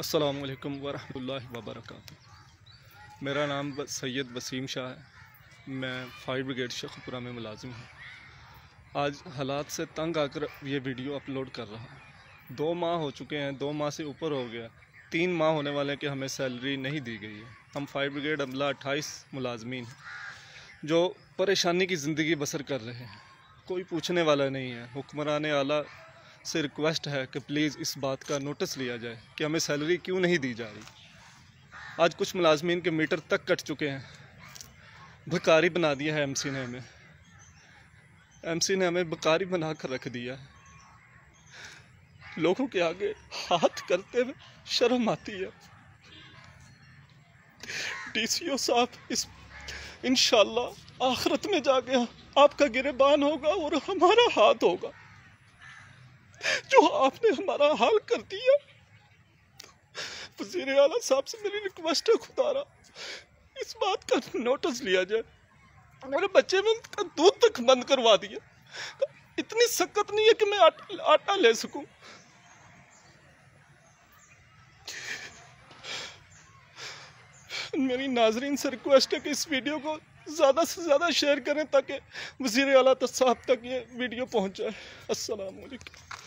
अस्सलामुअलैकुम वरहमतुल्लाहि वबरकातुहू। मेरा नाम सैयद वसीम शाह है। मैं फायर ब्रिगेड शेखपुरा में मुलाजिम हूँ। आज हालात से तंग आकर ये वीडियो अपलोड कर रहा हूँ। 2 माह हो चुके हैं, 2 माह से ऊपर हो गया, 3 माह होने वाले कि हमें सैलरी नहीं दी गई है। हम फायर ब्रिगेड अमला 28 मुलाजमीन हैं जो परेशानी की ज़िंदगी बसर कर रहे हैं। कोई पूछने वाला नहीं है। हुक्मरान आला से रिक्वेस्ट है कि प्लीज़ इस बात का नोटिस लिया जाए कि हमें सैलरी क्यों नहीं दी जा रही। आज कुछ मुलाजमीन के मीटर तक कट चुके हैं। भिखारी बना दिया है एमसी ने हमें भिखारी बना कर रख दिया है। लोगों के आगे हाथ करते हुए शर्म आती है। डीसीओ साहब, इस इंशाल्लाह आखिरत में जाके आपका गिरबान होगा और हमारा हाथ होगा। जो आपने हमारा हाल कर दिया, वज़ीर आला साहब से मेरी रिक्वेस्ट है, खुदारा इस बात का नोटिस लिया जाए। मेरे बच्चे में का दूध तक बंद करवा दिया। इतनी सख्त नहीं है कि मैं आटा ले सकूं। मेरी नाजरीन से रिक्वेस्ट है कि इस वीडियो को ज़्यादा से ज़्यादा शेयर करें ताकि वज़ीर आला साहब तक ये वीडियो पहुंच जाए। अस्सलाम वालेकुम।